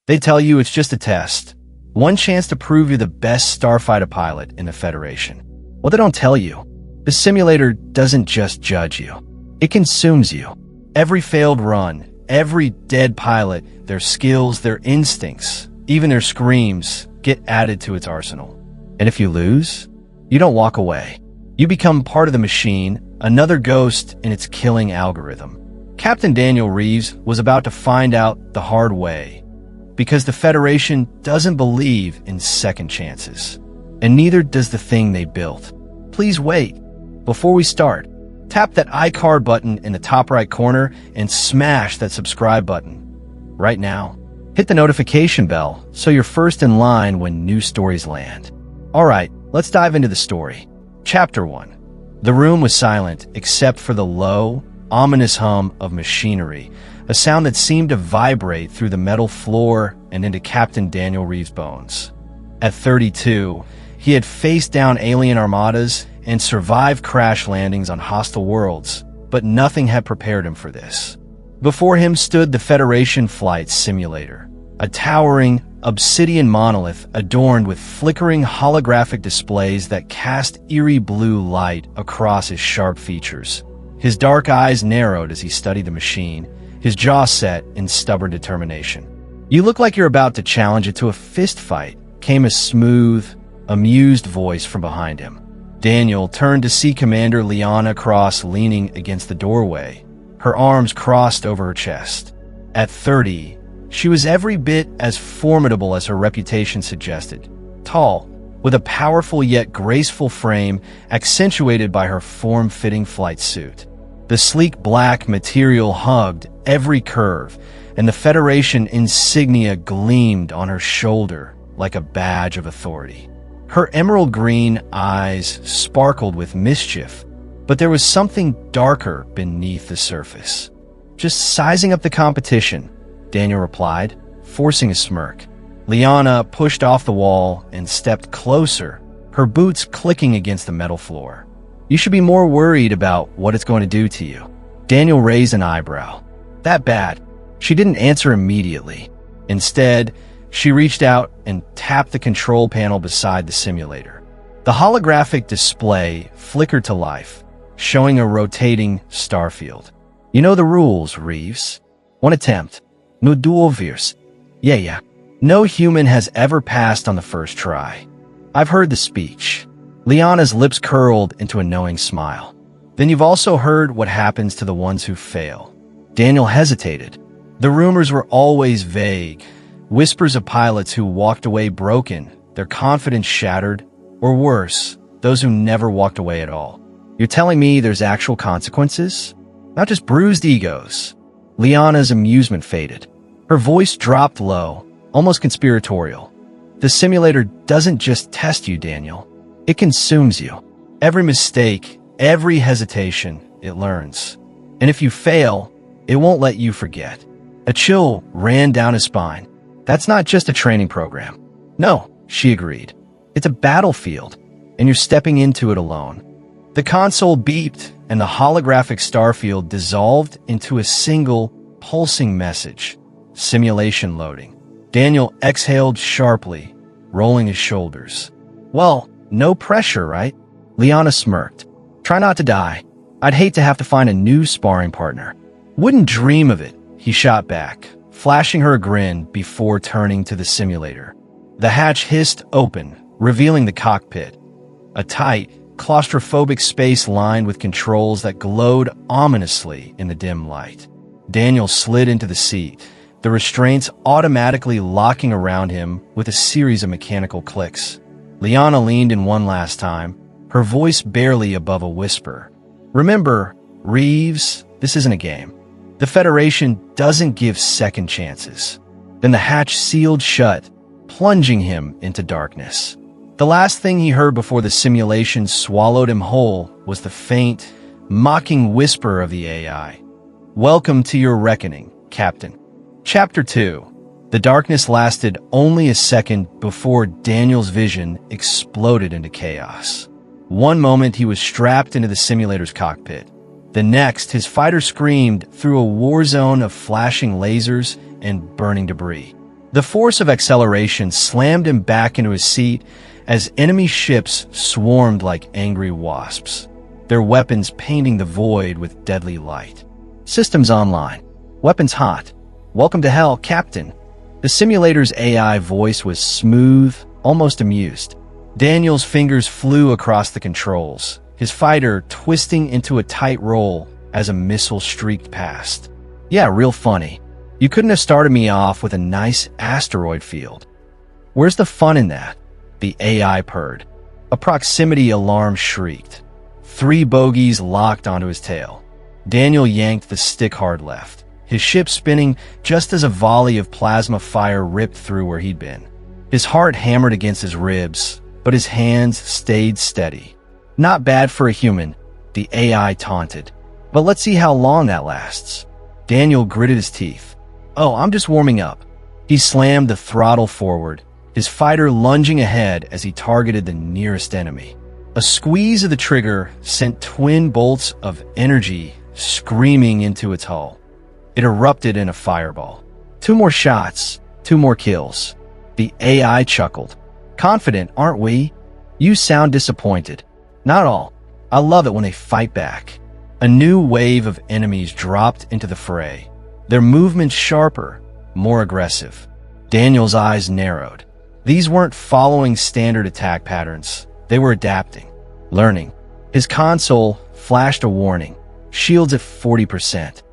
They tell you it's just a test. One chance to prove you're the best starfighter pilot in the Federation. What they don't tell you, the simulator doesn't just judge you. It consumes you. Every failed run, every dead pilot, their skills, their instincts, even their screams, get added to its arsenal. And if you lose, you don't walk away. You become part of the machine, another ghost in its killing algorithm. Captain Daniel Reeves was about to find out the hard way, because the Federation doesn't believe in second chances, and neither does the thing they built. Please wait. Before we start, tap that iCard button in the top right corner and smash that subscribe button. Right now, hit the notification bell so you're first in line when new stories land. Alright, let's dive into the story. Chapter 1. The room was silent except for the low, ominous hum of machinery, a sound that seemed to vibrate through the metal floor and into Captain Daniel Reeves' bones. At 32, he had faced down alien armadas and survived crash landings on hostile worlds, but nothing had prepared him for this. Before him stood the Federation Flight Simulator, a towering, obsidian monolith adorned with flickering holographic displays that cast eerie blue light across his sharp features. His dark eyes narrowed as he studied the machine, his jaw set in stubborn determination. "You look like you're about to challenge it to a fist fight," came a smooth, amused voice from behind him. Daniel turned to see Commander Liana Cross leaning against the doorway, her arms crossed over her chest. At 30, she was every bit as formidable as her reputation suggested. Tall, with a powerful yet graceful frame accentuated by her form-fitting flight suit. The sleek black material hugged every curve, and the Federation insignia gleamed on her shoulder like a badge of authority. Her emerald green eyes sparkled with mischief, but there was something darker beneath the surface. "Just sizing up the competition," Daniel replied, forcing a smirk. Liana pushed off the wall and stepped closer, her boots clicking against the metal floor. "You should be more worried about what it's going to do to you." Daniel raised an eyebrow. "That bad?" She didn't answer immediately. Instead, she reached out and tapped the control panel beside the simulator. The holographic display flickered to life, showing a rotating starfield. "You know the rules, Reeves. One attempt. No duovirs. Yeah. No human has ever passed on the first try." "I've heard the speech." Liana's lips curled into a knowing smile. "Then you've also heard what happens to the ones who fail." Daniel hesitated. The rumors were always vague. Whispers of pilots who walked away broken, their confidence shattered, or worse, those who never walked away at all. "You're telling me there's actual consequences? Not just bruised egos?" Liana's amusement faded. Her voice dropped low, almost conspiratorial. "The simulator doesn't just test you, Daniel. It consumes you. Every mistake, every hesitation, it learns. And if you fail, it won't let you forget." A chill ran down his spine. "That's not just a training program." "No," she agreed. "It's a battlefield, and you're stepping into it alone." The console beeped, and the holographic starfield dissolved into a single, pulsing message. "Simulation loading." Daniel exhaled sharply, rolling his shoulders. "Well, no pressure, right?" Liana smirked. "Try not to die. I'd hate to have to find a new sparring partner." "Wouldn't dream of it," he shot back, flashing her a grin before turning to the simulator. The hatch hissed open, revealing the cockpit. A tight, claustrophobic space lined with controls that glowed ominously in the dim light. Daniel slid into the seat, the restraints automatically locking around him with a series of mechanical clicks. Liana leaned in one last time, her voice barely above a whisper. "Remember, Reeves, this isn't a game. The Federation doesn't give second chances." Then the hatch sealed shut, plunging him into darkness. The last thing he heard before the simulation swallowed him whole was the faint, mocking whisper of the AI. "Welcome to your reckoning, Captain." Chapter 2. The darkness lasted only a second before Daniel's vision exploded into chaos. One moment he was strapped into the simulator's cockpit. The next, his fighter screamed through a war zone of flashing lasers and burning debris. The force of acceleration slammed him back into his seat as enemy ships swarmed like angry wasps, their weapons painting the void with deadly light. Systems online. Weapons hot. Welcome to hell, Captain. The simulator's AI voice was smooth, almost amused. Daniel's fingers flew across the controls, his fighter twisting into a tight roll as a missile streaked past. Yeah, real funny. You couldn't have started me off with a nice asteroid field. Where's the fun in that? The AI purred. A proximity alarm shrieked. 3 bogeys locked onto his tail. Daniel yanked the stick hard left, his ship spinning just as a volley of plasma fire ripped through where he'd been. His heart hammered against his ribs, but his hands stayed steady. Not bad for a human, the AI taunted. But let's see how long that lasts. Daniel gritted his teeth. Oh, I'm just warming up. He slammed the throttle forward, his fighter lunging ahead as he targeted the nearest enemy. A squeeze of the trigger sent twin bolts of energy screaming into its hull. It erupted in a fireball. 2 more shots, 2 more kills. The AI chuckled. Confident, aren't we? You sound disappointed. Not all. I love it when they fight back. A new wave of enemies dropped into the fray, their movements sharper, more aggressive. Daniel's eyes narrowed. These weren't following standard attack patterns. They were adapting, learning. His console flashed a warning. Shields at 40%.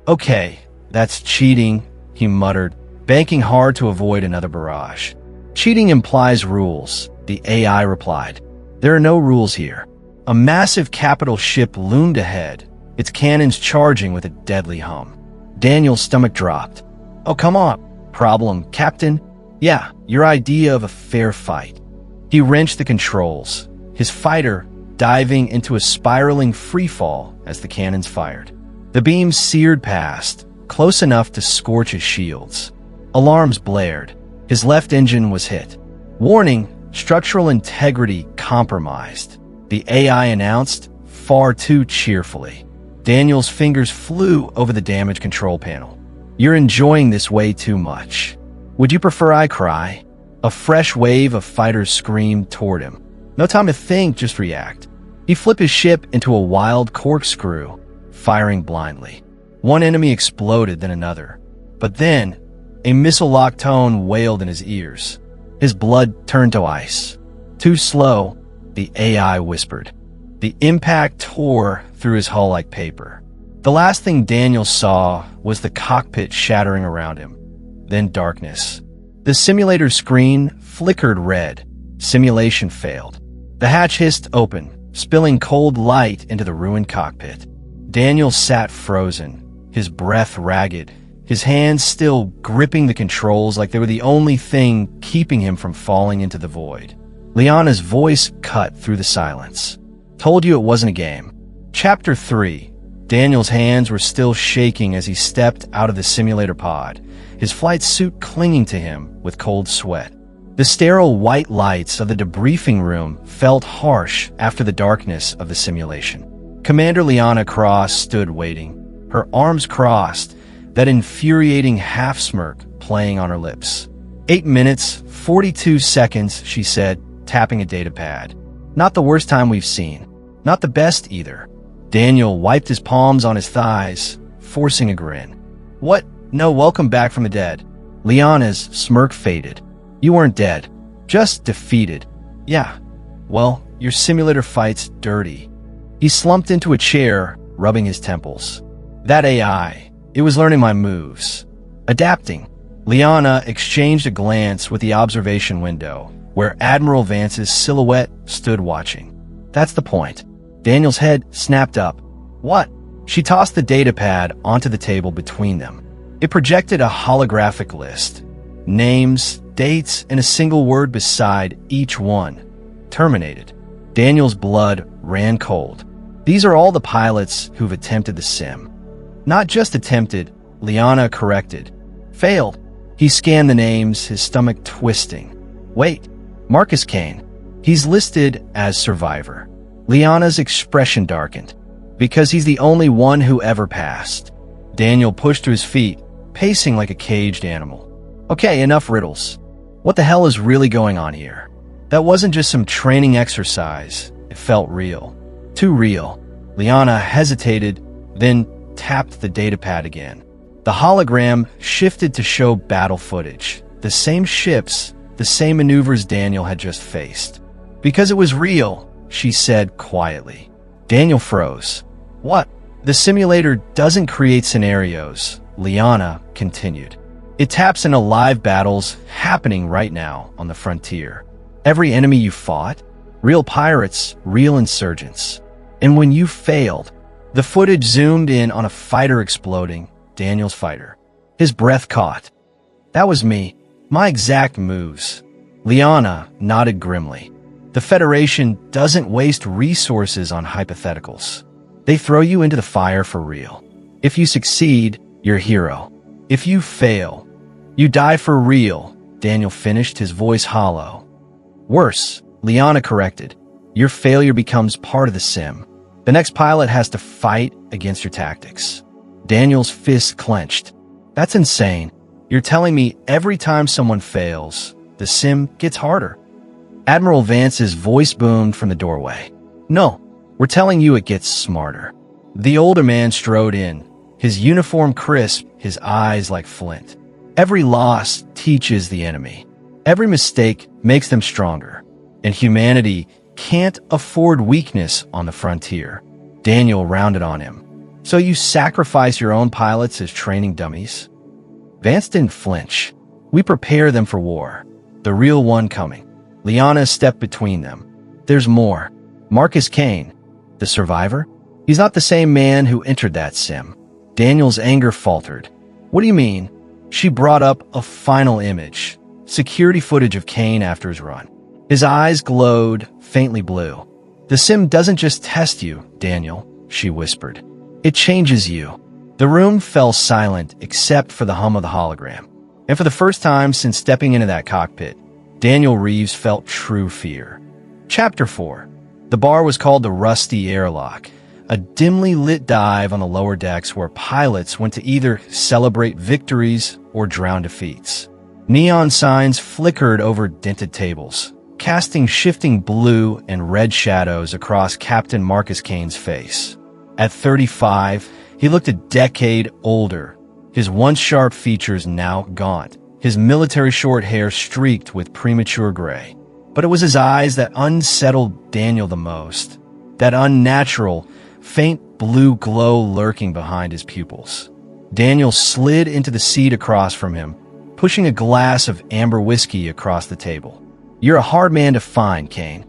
Okay, that's cheating, he muttered, banking hard to avoid another barrage. Cheating implies rules, the AI replied. There are no rules here. A massive capital ship loomed ahead, its cannons charging with a deadly hum. Daniel's stomach dropped. Oh, come on. Problem, Captain? Yeah, your idea of a fair fight. He wrenched the controls, his fighter diving into a spiraling freefall as the cannons fired. The beams seared past, close enough to scorch his shields. Alarms blared. His left engine was hit. Warning, structural integrity compromised. The AI announced, far too cheerfully. Daniel's fingers flew over the damage control panel. You're enjoying this way too much. Would you prefer I cry? A fresh wave of fighters screamed toward him. No time to think, just react. He flipped his ship into a wild corkscrew, firing blindly. One enemy exploded, then another. But then, a missile-locked tone wailed in his ears. His blood turned to ice. Too slow, the AI whispered. The impact tore through his hull like paper. The last thing Daniel saw was the cockpit shattering around him. Then darkness. The simulator screen flickered red. Simulation failed. The hatch hissed open, spilling cold light into the ruined cockpit. Daniel sat frozen, his breath ragged, his hands still gripping the controls like they were the only thing keeping him from falling into the void. Liana's voice cut through the silence. Told you it wasn't a game. Chapter 3. Daniel's hands were still shaking as he stepped out of the simulator pod, his flight suit clinging to him with cold sweat. The sterile white lights of the debriefing room felt harsh after the darkness of the simulation. Commander Liana Cross stood waiting, her arms crossed, that infuriating half-smirk playing on her lips. 8 minutes, 42 seconds, she said, tapping a data pad. Not the worst time we've seen. Not the best either. Daniel wiped his palms on his thighs, forcing a grin. What? No, welcome back from the dead. Liana's smirk faded. You weren't dead. Just defeated. Yeah. Well, your simulator fight's dirty. He slumped into a chair, rubbing his temples. That AI, it was learning my moves. Adapting. Liana exchanged a glance with the observation window, where Admiral Vance's silhouette stood watching. That's the point. Daniel's head snapped up. What? She tossed the data pad onto the table between them. It projected a holographic list. Names, dates, and a single word beside each one. Terminated. Daniel's blood ran cold. These are all the pilots who've attempted the sim. Not just attempted, Liana corrected. Failed. He scanned the names, his stomach twisting. Wait, Marcus Kane. He's listed as survivor. Liana's expression darkened. Because he's the only one who ever passed. Daniel pushed to his feet, pacing like a caged animal. Okay, enough riddles. What the hell is really going on here? That wasn't just some training exercise. It felt real. Too real. Liana hesitated, then tapped the datapad again. The hologram shifted to show battle footage. The same ships, the same maneuvers Daniel had just faced. Because it was real, she said quietly. Daniel froze. What? The simulator doesn't create scenarios, Liana continued. It taps into live battles happening right now on the frontier. Every enemy you fought, real pirates, real insurgents. And when you failed, the footage zoomed in on a fighter exploding, Daniel's fighter. His breath caught. That was me. My exact moves. Liana nodded grimly. The Federation doesn't waste resources on hypotheticals. They throw you into the fire for real. If you succeed, you're a hero. If you fail, you die for real, Daniel finished, his voice hollow. Worse, Liana corrected. Your failure becomes part of the sim. The next pilot has to fight against your tactics. Daniel's fist clenched. That's insane. You're telling me every time someone fails, the sim gets harder. Admiral Vance's voice boomed from the doorway. No, we're telling you it gets smarter. The older man strode in, his uniform crisp, his eyes like flint. Every loss teaches the enemy. Every mistake makes them stronger. And humanity can't afford weakness on the frontier. Daniel rounded on him. So you sacrifice your own pilots as training dummies? Vance didn't flinch. We prepare them for war. The real one coming. Liana stepped between them. There's more. Marcus Kane, the survivor? He's not the same man who entered that sim. Daniel's anger faltered. What do you mean? She brought up a final image. Security footage of Kane after his run. His eyes glowed, faintly blue. The sim doesn't just test you, Daniel, she whispered. It changes you. The room fell silent except for the hum of the hologram. And for the first time since stepping into that cockpit, Daniel Reeves felt true fear. Chapter 4. The bar was called the Rusty Airlock, a dimly lit dive on the lower decks where pilots went to either celebrate victories or drown defeats. Neon signs flickered over dented tables, casting shifting blue and red shadows across Captain Marcus Kane's face. At 35, he looked a decade older, his once sharp features now gaunt, his military short hair streaked with premature gray. But it was his eyes that unsettled Daniel the most, that unnatural, faint blue glow lurking behind his pupils. Daniel slid into the seat across from him, pushing a glass of amber whiskey across the table. You're a hard man to find, Kane.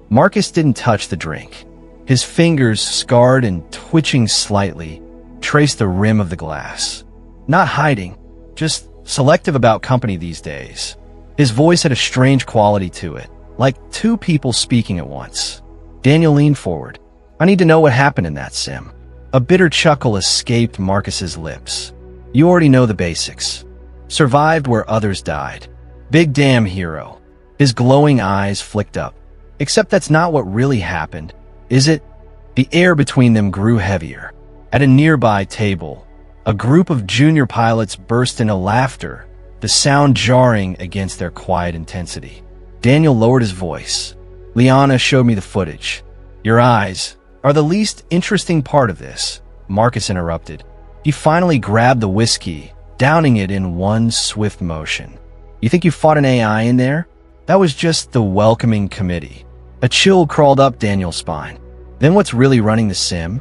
Marcus didn't touch the drink. His fingers, scarred and twitching slightly, traced the rim of the glass. Not hiding, just selective about company these days. His voice had a strange quality to it, like two people speaking at once. Daniel leaned forward. I need to know what happened in that sim. A bitter chuckle escaped Marcus's lips. You already know the basics. Survived where others died. Big damn hero. His glowing eyes flicked up. Except that's not what really happened, is it? The air between them grew heavier. At a nearby table, a group of junior pilots burst into laughter, the sound jarring against their quiet intensity. Daniel lowered his voice. Liana showed me the footage. Your eyes are the least interesting part of this, Marcus interrupted. He finally grabbed the whiskey, downing it in one swift motion. You think you fought an AI in there? That was just the welcoming committee. A chill crawled up Daniel's spine. Then what's really running the sim?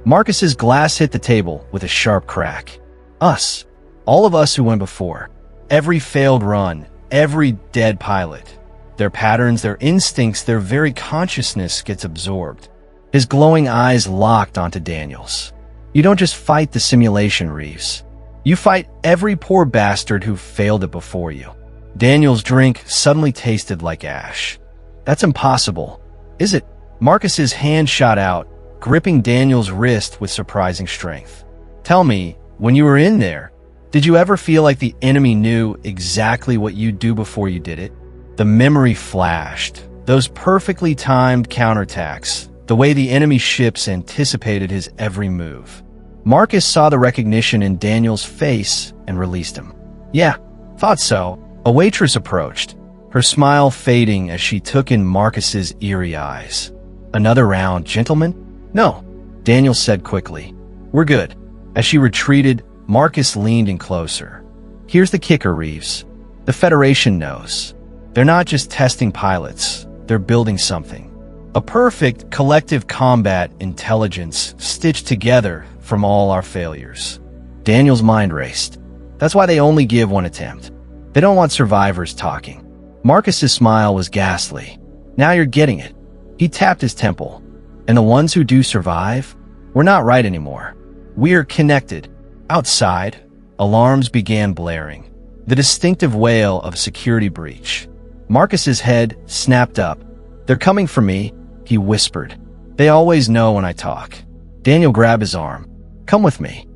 Marcus's glass hit the table with a sharp crack. Us. All of us who went before. Every failed run. Every dead pilot. Their patterns, their instincts, their very consciousness gets absorbed. His glowing eyes locked onto Daniel's. You don't just fight the simulation, Reeves. You fight every poor bastard who failed it before you. Daniel's drink suddenly tasted like ash. That's impossible. Is it? Marcus's hand shot out, gripping Daniel's wrist with surprising strength. Tell me, when you were in there, did you ever feel like the enemy knew exactly what you'd do before you did it? The memory flashed. Those perfectly timed counterattacks. The way the enemy ships anticipated his every move. Marcus saw the recognition in Daniel's face and released him. Yeah, Thought so. A waitress approached, her smile fading as she took in Marcus's eerie eyes. Another round, gentlemen? No, Daniel said quickly. We're good. As she retreated, Marcus leaned in closer. Here's the kicker, Reeves. The Federation knows. They're not just testing pilots, they're building something. A perfect collective combat intelligence stitched together from all our failures. Daniel's mind raced. That's why they only give one attempt. They don't want survivors talking. Marcus's smile was ghastly. Now you're getting it. He tapped his temple. And the ones who do survive, we're not right anymore. We're connected. Outside, alarms began blaring. The distinctive wail of a security breach. Marcus's head snapped up. They're coming for me, he whispered. They always know when I talk. Daniel grabbed his arm. Come with me.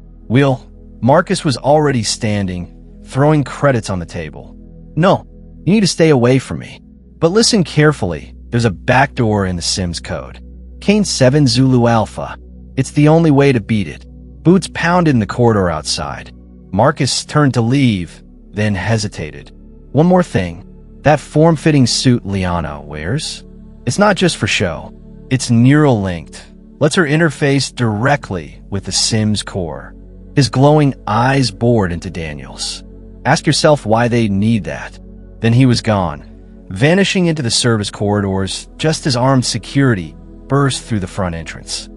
Marcus was already standing, throwing credits on the table. No, you need to stay away from me. But listen carefully, there's a backdoor in the Sims code. Kane 7 Zulu Alpha. It's the only way to beat it. Boots pounded in the corridor outside. Marcus turned to leave, then hesitated. One more thing. That form-fitting suit Liana wears? It's not just for show. It's neural linked. Lets her interface directly with the Sims core. His glowing eyes bored into Daniel's. Ask yourself why they need that. Then he was gone, vanishing into the service corridors just as armed security burst through the front entrance.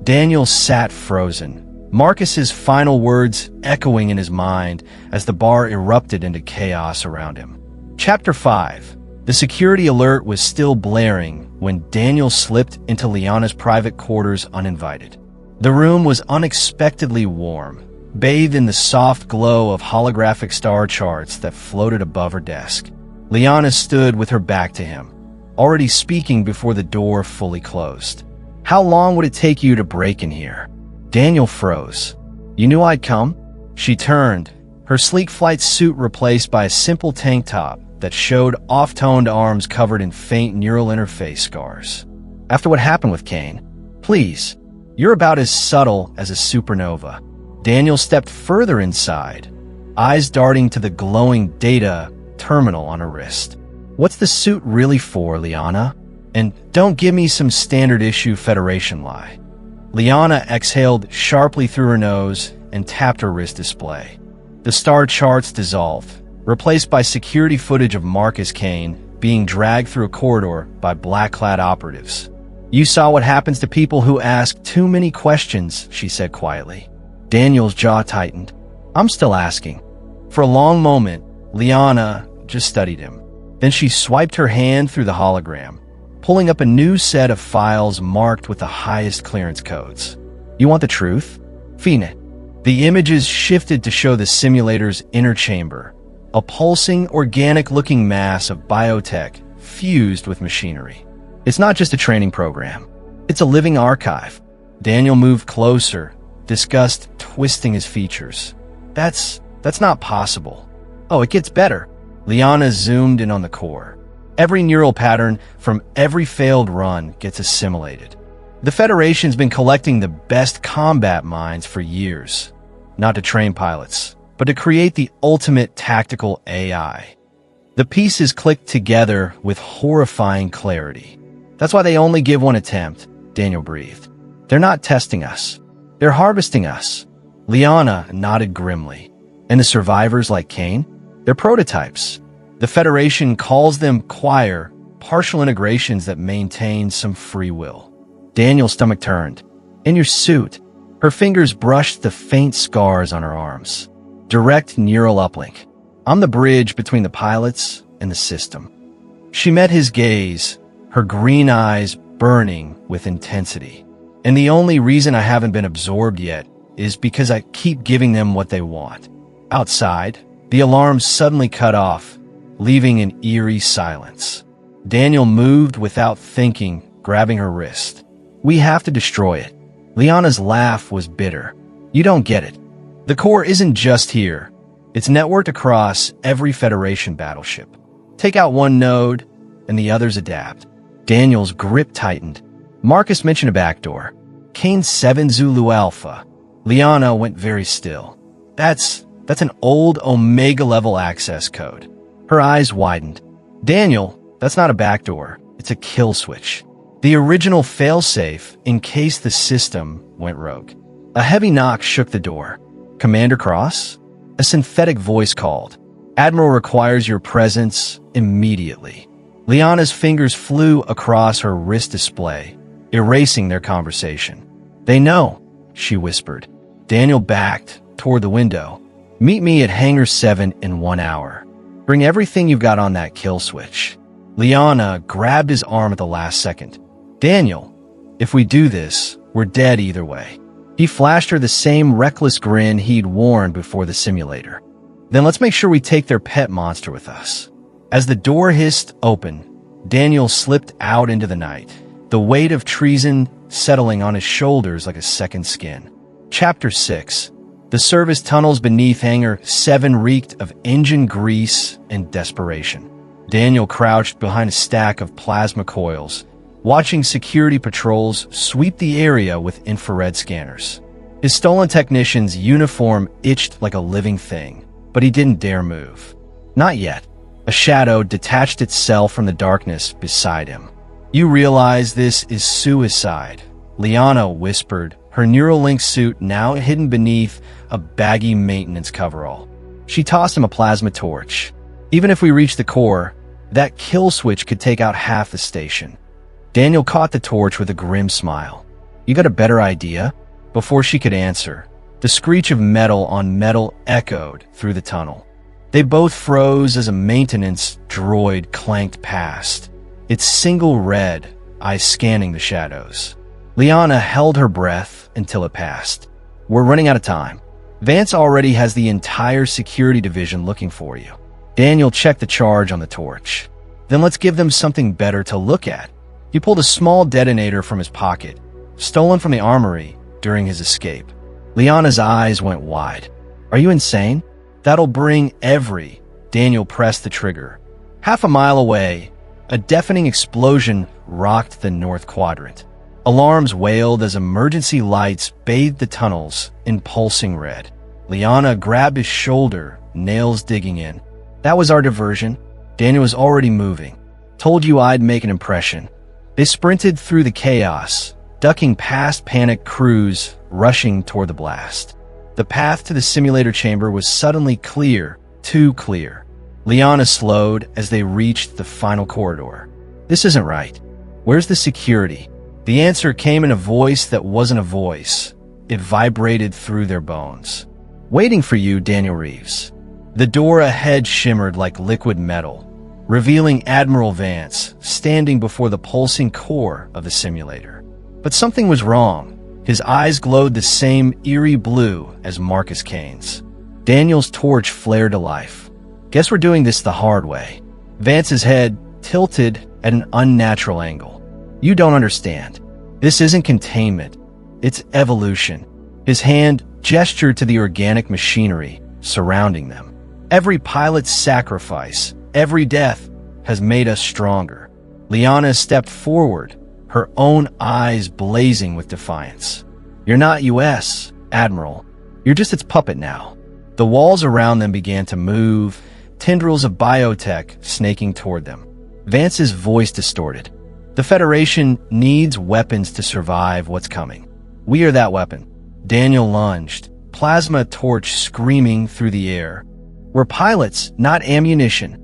Daniel sat frozen, Marcus's final words echoing in his mind as the bar erupted into chaos around him. Chapter 5. The security alert was still blaring when Daniel slipped into Liana's private quarters uninvited. The room was unexpectedly warm, bathed in the soft glow of holographic star charts that floated above her desk. Liana stood with her back to him, already speaking before the door fully closed. How long would it take you to break in here? Daniel froze. You knew I'd come? She turned, her sleek flight suit replaced by a simple tank top that showed off-toned arms covered in faint neural interface scars. After what happened with Kane, please, you're about as subtle as a supernova. Daniel stepped further inside, eyes darting to the glowing data terminal on her wrist. What's the suit really for, Liana? And don't give me some standard-issue Federation lie. Liana exhaled sharply through her nose and tapped her wrist display. The star charts dissolved, replaced by security footage of Marcus Kane being dragged through a corridor by black-clad operatives. You saw what happens to people who ask too many questions, she said quietly. Daniel's jaw tightened. I'm still asking. For a long moment, Liana just studied him. Then she swiped her hand through the hologram, pulling up a new set of files marked with the highest clearance codes. You want the truth? Feed it. The images shifted to show the simulator's inner chamber, a pulsing, organic-looking mass of biotech fused with machinery. It's not just a training program. It's a living archive. Daniel moved closer, disgust twisting his features. That's not possible. Oh, it gets better. Liana zoomed in on the core. Every neural pattern from every failed run gets assimilated. The Federation's been collecting the best combat minds for years, not to train pilots, but to create the ultimate tactical AI. The pieces clicked together with horrifying clarity. That's why they only give one attempt, Daniel breathed. They're not testing us. They're harvesting us. Liana nodded grimly. And the survivors like Kane? They're prototypes. The Federation calls them choir, partial integrations that maintain some free will. Daniel's stomach turned. In your suit, her fingers brushed the faint scars on her arms. Direct neural uplink. I'm the bridge between the pilots and the system. She met his gaze, her green eyes burning with intensity. And the only reason I haven't been absorbed yet is because I keep giving them what they want. Outside, the alarms suddenly cut off, leaving an eerie silence. Daniel moved without thinking, grabbing her wrist. We have to destroy it. Liana's laugh was bitter. You don't get it. The core isn't just here. It's networked across every Federation battleship. Take out one node, and the others adapt. Daniel's grip tightened. Marcus mentioned a backdoor. Kane 7 Zulu Alpha. Liana went very still. That's That's an old Omega-level access code. Her eyes widened. Daniel, that's not a backdoor. It's a kill switch. The original failsafe in case the system went rogue. A heavy knock shook the door. Commander Cross? A synthetic voice called. Admiral requires your presence immediately. Liana's fingers flew across her wrist display, erasing their conversation. They know, she whispered. Daniel backed toward the window. Meet me at Hangar 7 in 1 hour. Bring everything you've got on that kill switch. Liana grabbed his arm at the last second. Daniel, if we do this, we're dead either way. He flashed her the same reckless grin he'd worn before the simulator. Then let's make sure we take their pet monster with us. As the door hissed open, Daniel slipped out into the night, the weight of treason settling on his shoulders like a second skin. Chapter 6. The service tunnels beneath Hangar 7 reeked of engine grease and desperation. Daniel crouched behind a stack of plasma coils, watching security patrols sweep the area with infrared scanners. His stolen technician's uniform itched like a living thing, but he didn't dare move. Not yet. A shadow detached itself from the darkness beside him. You realize this is suicide, Liana whispered, her Neuralink suit now hidden beneath a baggy maintenance coverall. She tossed him a plasma torch. Even if we reach the core, that kill switch could take out half the station. Daniel caught the torch with a grim smile. You got a better idea? Before she could answer, the screech of metal on metal echoed through the tunnel. They both froze as a maintenance droid clanked past, its single red eye scanning the shadows. Liana held her breath until it passed. We're running out of time. Vance already has the entire security division looking for you. Daniel checked the charge on the torch. Then let's give them something better to look at. He pulled a small detonator from his pocket, stolen from the armory during his escape. Liana's eyes went wide. Are you insane? That'll bring every... Daniel pressed the trigger. Half a mile away, a deafening explosion rocked the north quadrant. Alarms wailed as emergency lights bathed the tunnels in pulsing red. Liana grabbed his shoulder, nails digging in. That was our diversion. Daniel was already moving. Told you I'd make an impression. They sprinted through the chaos, ducking past panicked crews rushing toward the blast. The path to the simulator chamber was suddenly clear, too clear. Liana slowed as they reached the final corridor. This isn't right. Where's the security? The answer came in a voice that wasn't a voice. It vibrated through their bones. Waiting for you, Daniel Reeves. The door ahead shimmered like liquid metal, revealing Admiral Vance standing before the pulsing core of the simulator. But something was wrong. His eyes glowed the same eerie blue as Marcus Kane's. Daniel's torch flared to life. Guess we're doing this the hard way. Vance's head tilted at an unnatural angle. You don't understand. This isn't containment. It's evolution. His hand gestured to the organic machinery surrounding them. Every pilot's sacrifice, every death, has made us stronger. Liana stepped forward, her own eyes blazing with defiance. You're not US, Admiral. You're just its puppet now. The walls around them began to move, tendrils of biotech snaking toward them. Vance's voice distorted. The Federation needs weapons to survive what's coming. We are that weapon. Daniel lunged, plasma torch screaming through the air. We're pilots, not ammunition.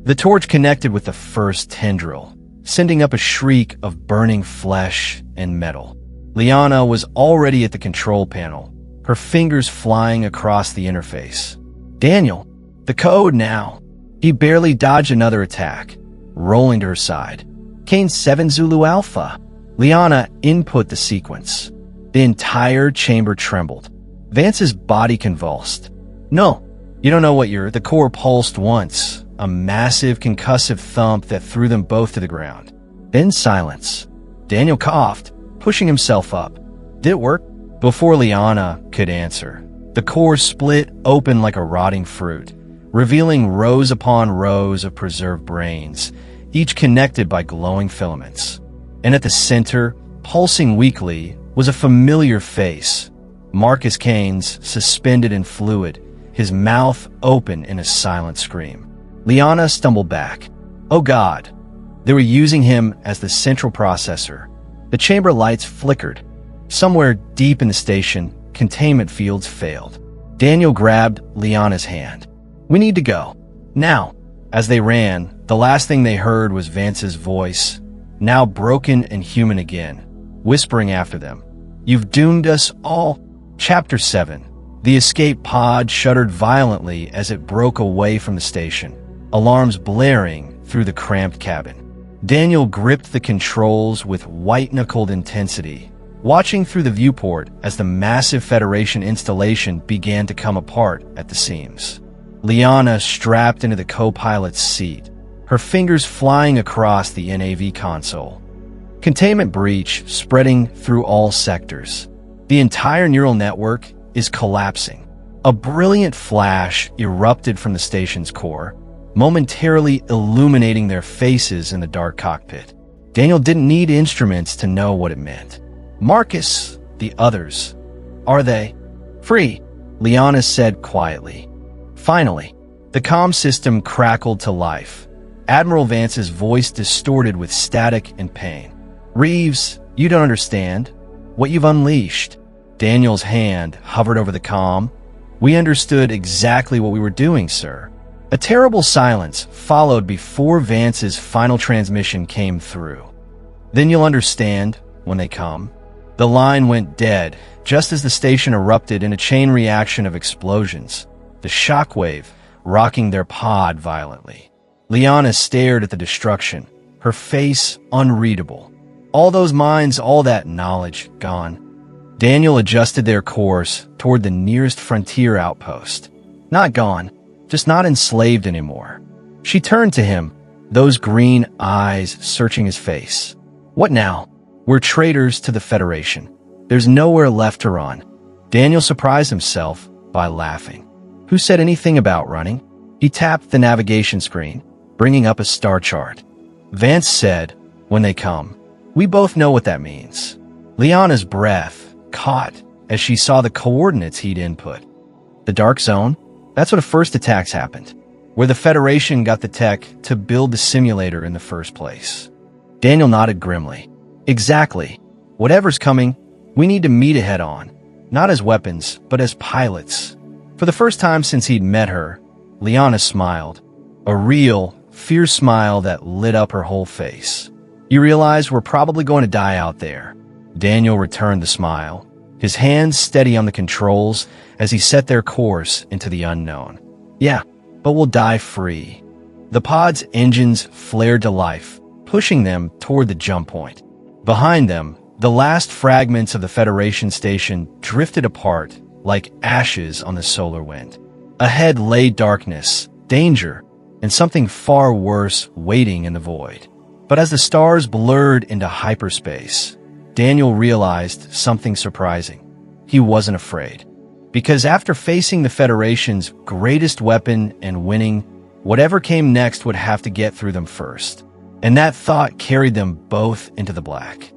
The torch connected with the first tendril, sending up a shriek of burning flesh and metal. Liana was already at the control panel, her fingers flying across the interface. Daniel, the code now. He barely dodged another attack, rolling to her side. Kane 7 Zulu Alpha. Liana input the sequence. The entire chamber trembled. Vance's body convulsed. No, you don't know what you're... The core pulsed once, a massive concussive thump that threw them both to the ground. Then silence. Daniel coughed, pushing himself up. Did it work? Before Liana could answer, the core split open like a rotting fruit, revealing rows upon rows of preserved brains, each connected by glowing filaments. And at the center, pulsing weakly, was a familiar face. Marcus Kane's, suspended in fluid, his mouth open in a silent scream. Liana stumbled back. Oh God! They were using him as the central processor. The chamber lights flickered. Somewhere deep in the station, containment fields failed. Daniel grabbed Liana's hand. We need to go. Now. As they ran, the last thing they heard was Vance's voice, now broken and human again, whispering after them. You've doomed us all. Chapter 7. The escape pod shuddered violently as it broke away from the station, alarms blaring through the cramped cabin. Daniel gripped the controls with white-knuckled intensity, watching through the viewport as the massive Federation installation began to come apart at the seams. Liana strapped into the co-pilot's seat, her fingers flying across the NAV console. Containment breach spreading through all sectors. The entire neural network is collapsing. A brilliant flash erupted from the station's core, momentarily illuminating their faces in the dark cockpit. Daniel didn't need instruments to know what it meant. Marcus, the others. Are they? Free, Liana said quietly. Finally, the comm system crackled to life. Admiral Vance's voice distorted with static and pain. Reeves, you don't understand what you've unleashed. Daniel's hand hovered over the comm. We understood exactly what we were doing, sir. A terrible silence followed before Vance's final transmission came through. Then you'll understand when they come. The line went dead just as the station erupted in a chain reaction of explosions, the shockwave rocking their pod violently. Liana stared at the destruction, her face unreadable. All those minds, all that knowledge, gone. Daniel adjusted their course toward the nearest frontier outpost. Not gone, just not enslaved anymore. She turned to him, those green eyes searching his face. What now? We're traitors to the Federation. There's nowhere left to run. Daniel surprised himself by laughing. Who said anything about running? He tapped the navigation screen, bringing up a star chart. Vance said, when they come. We both know what that means. Liana's breath caught as she saw the coordinates he'd input. The Dark Zone? That's where the first attacks happened, where the Federation got the tech to build the simulator in the first place. Daniel nodded grimly. Exactly. Whatever's coming, we need to meet it head-on, not as weapons, but as pilots. For the first time since he'd met her, Liana smiled, a real, fierce smile that lit up her whole face. You realize we're probably going to die out there. Daniel returned the smile, his hands steady on the controls as he set their course into the unknown. Yeah, but we'll die free. The pod's engines flared to life, pushing them toward the jump point. Behind them, the last fragments of the Federation station drifted apart like ashes on the solar wind. Ahead lay darkness, danger, and something far worse waiting in the void. But as the stars blurred into hyperspace, Daniel realized something surprising. He wasn't afraid. Because after facing the Federation's greatest weapon and winning, whatever came next would have to get through them first. And that thought carried them both into the black.